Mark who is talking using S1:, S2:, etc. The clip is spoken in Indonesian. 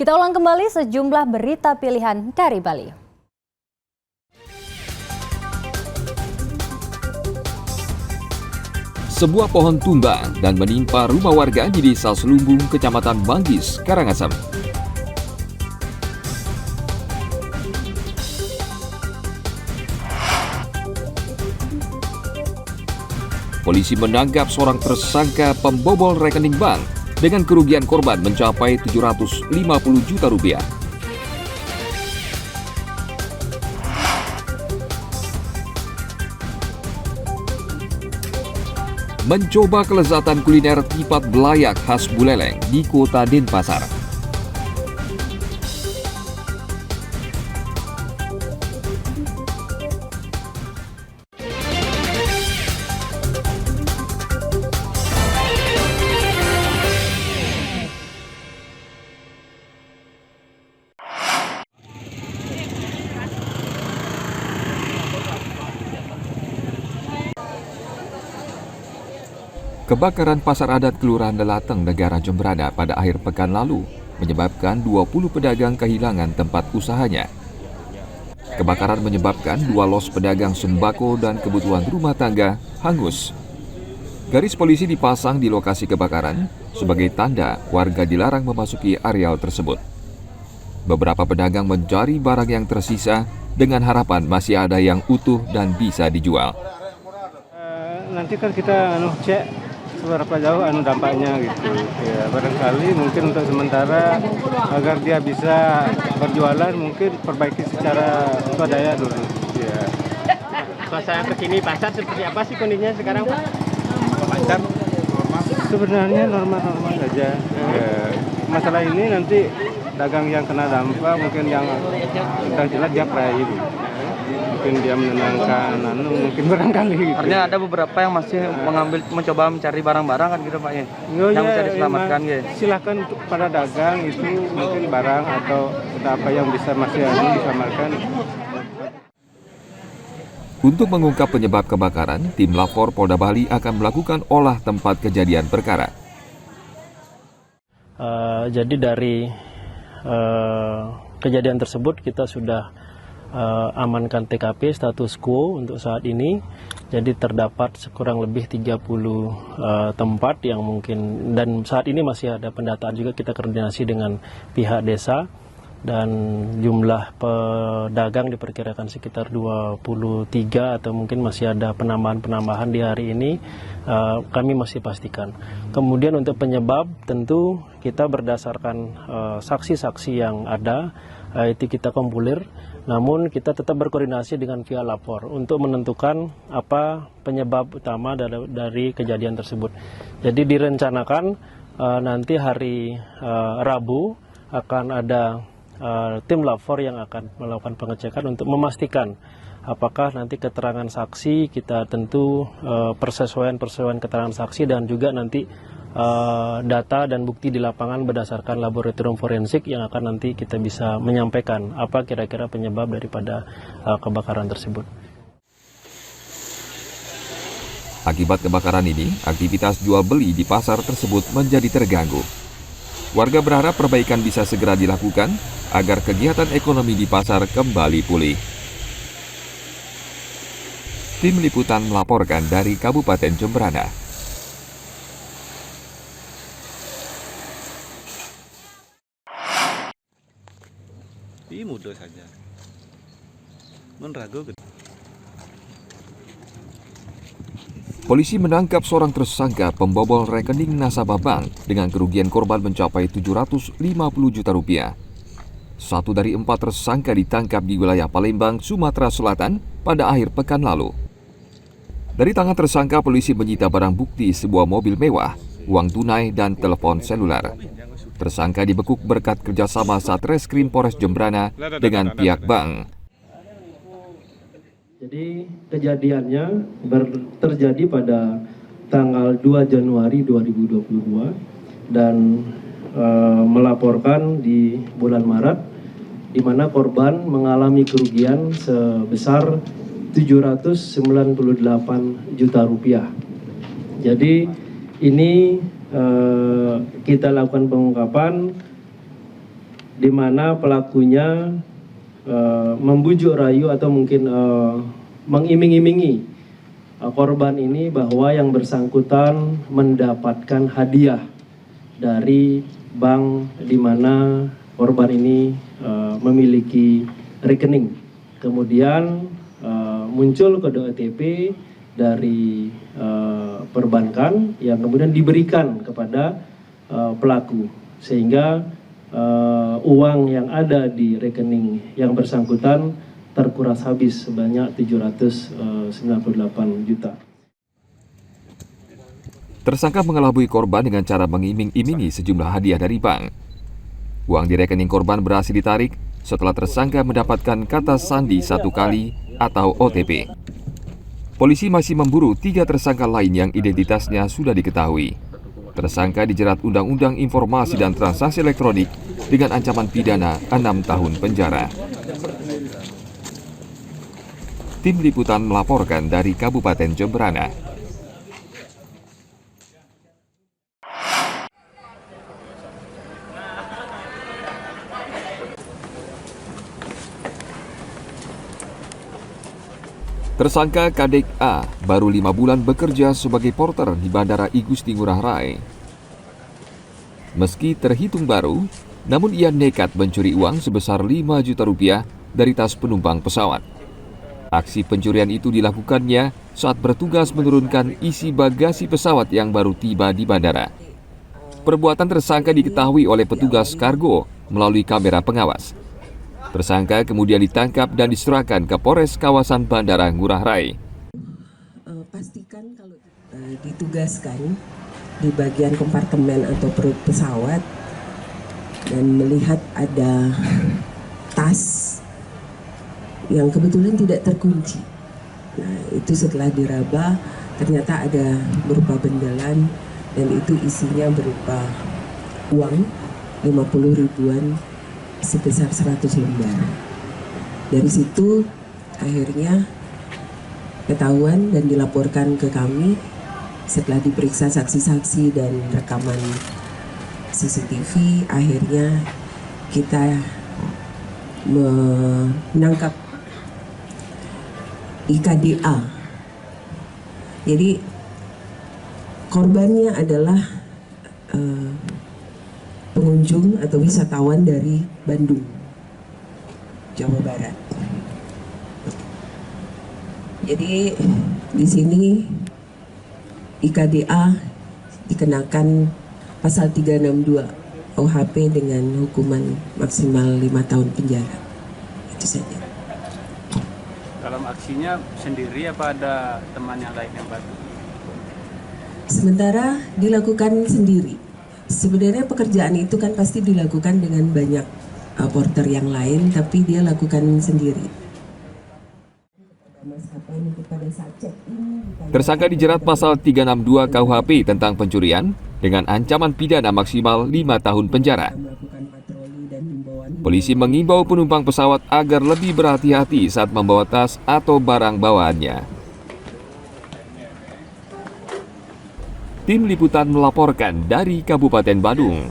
S1: Kita ulang kembali sejumlah berita pilihan dari Bali.
S2: Sebuah pohon tumbang dan menimpa rumah warga di Desa Selumbung, Kecamatan Manggis, Karangasem. Polisi menangkap seorang tersangka pembobol rekening bank dengan kerugian korban mencapai 750 juta rupiah. Mencoba kelezatan kuliner tipat belayak khas Buleleng di Kota Denpasar. Kebakaran pasar adat Kelurahan Lelateng, Negara Jemberana pada akhir pekan lalu menyebabkan 20 pedagang kehilangan tempat usahanya. Kebakaran menyebabkan 2 los pedagang sembako dan kebutuhan rumah tangga hangus. Garis polisi dipasang di lokasi kebakaran sebagai tanda warga dilarang memasuki areal tersebut. Beberapa pedagang mencari barang yang tersisa dengan harapan masih ada yang utuh dan bisa dijual.
S3: Nanti kan kita cek seberapa jauh dampaknya gitu. Ya, barangkali mungkin untuk sementara agar dia bisa berjualan mungkin perbaiki secara swadaya dulu. Ya.
S4: Suasana terkini pasar seperti apa sih kondisinya sekarang, Pak?
S3: Pasar sebenarnya normal-normal saja. Ya, masalah ini nanti dagang yang kena dampak mungkin yang jelas dia peraih. Mungkin dia menenangkan, mungkin barangkali gitu.
S4: Artinya ada beberapa yang masih mencoba mencari barang-barang kan gitu Pak ya? Yang bisa diselamatkan ya?
S3: Silahkan untuk para dagang itu mungkin barang atau apa yang bisa masih diselamatkan.
S2: Untuk mengungkap penyebab kebakaran, tim Lapor Polda Bali akan melakukan olah tempat kejadian perkara.
S5: Jadi dari kejadian tersebut kita sudah amankan TKP status quo untuk saat ini. Jadi terdapat kurang lebih 30 tempat yang mungkin, dan saat ini masih ada pendataan juga, kita koordinasi dengan pihak desa, dan jumlah pedagang diperkirakan sekitar 23 atau mungkin masih ada penambahan di hari ini, kami masih pastikan. Kemudian untuk penyebab tentu kita berdasarkan saksi-saksi yang ada, itu kita kumpulir. Namun kita tetap berkoordinasi dengan pihak lapor untuk menentukan apa penyebab utama dari kejadian tersebut. Jadi direncanakan nanti hari Rabu akan ada tim lapor yang akan melakukan pengecekan untuk memastikan apakah nanti keterangan saksi, kita tentu persesuaian keterangan saksi, dan juga nanti data dan bukti di lapangan berdasarkan laboratorium forensik yang akan nanti kita bisa menyampaikan apa kira-kira penyebab daripada kebakaran tersebut.
S2: Akibat kebakaran ini, aktivitas jual beli di pasar tersebut menjadi terganggu. Warga berharap perbaikan bisa segera dilakukan agar kegiatan ekonomi di pasar kembali pulih. Tim Liputan melaporkan dari Kabupaten Jemberana.
S6: Mudah saja. Menragu.
S2: Polisi menangkap seorang tersangka pembobol rekening nasabah bank dengan kerugian korban mencapai 750 juta rupiah. 1 dari 4 tersangka ditangkap di wilayah Palembang, Sumatera Selatan pada akhir pekan lalu. Dari tangan tersangka, polisi menyita barang bukti sebuah mobil mewah, uang tunai, dan telepon seluler. Tersangka dibekuk berkat kerjasama Satreskrim Polres Jemberana dengan pihak bank.
S5: Jadi kejadiannya terjadi pada tanggal 2 Januari 2022 dan melaporkan di bulan Maret, di mana korban mengalami kerugian sebesar 798 juta rupiah. Jadi ini kita lakukan pengungkapan di mana pelakunya membujuk rayu atau mungkin mengiming-imingi korban ini bahwa yang bersangkutan mendapatkan hadiah dari bank di mana korban ini memiliki rekening. Kemudian muncul kode OTP dari perbankan yang kemudian diberikan kepada pelaku, sehingga uang yang ada di rekening yang bersangkutan terkuras habis sebanyak 798 juta.
S2: Tersangka mengelabui korban dengan cara mengiming-imingi sejumlah hadiah dari bank. Uang di rekening korban berhasil ditarik setelah tersangka mendapatkan kata sandi 1 kali atau OTP. Polisi masih memburu 3 tersangka lain yang identitasnya sudah diketahui. Tersangka dijerat Undang-Undang Informasi dan Transaksi Elektronik dengan ancaman pidana 6 tahun penjara. Tim Liputan melaporkan dari Kabupaten Jemberana. Tersangka Kadek A baru 5 bulan bekerja sebagai porter di Bandara I Gusti Ngurah Rai. Meski terhitung baru, namun ia nekat mencuri uang sebesar 5 juta rupiah dari tas penumpang pesawat. Aksi pencurian itu dilakukannya saat bertugas menurunkan isi bagasi pesawat yang baru tiba di bandara. Perbuatan tersangka diketahui oleh petugas kargo melalui kamera pengawas. Tersangka kemudian ditangkap dan diserahkan ke Polres kawasan Bandara Ngurah Rai.
S7: Pastikan kalau ditugaskan di bagian kompartemen atau perut pesawat dan melihat ada tas yang kebetulan tidak terkunci. Nah, itu setelah diraba ternyata ada berupa bendelan dan itu isinya berupa uang 50 ribuan sebesar 100 lembar. Dari situ akhirnya ketahuan dan dilaporkan ke kami. Setelah diperiksa saksi-saksi dan rekaman CCTV, akhirnya kita menangkap IKDA. Jadi korbannya adalah pengunjung atau wisatawan dari Bandung, Jawa Barat. Jadi di sini IKDA dikenakan pasal 362 OHP dengan hukuman maksimal 5 tahun penjara. Itu saja.
S3: Dalam aksinya sendiri apa ada teman yang lain yang bantu?
S7: Sementara dilakukan sendiri. Sebenarnya pekerjaan itu kan pasti dilakukan dengan banyak porter yang lain, tapi dia lakukan sendiri.
S2: Tersangka dijerat pasal 362 KUHP tentang pencurian dengan ancaman pidana maksimal 5 tahun penjara. Polisi mengimbau penumpang pesawat agar lebih berhati-hati saat membawa tas atau barang bawaannya. Tim Liputan melaporkan dari Kabupaten Badung.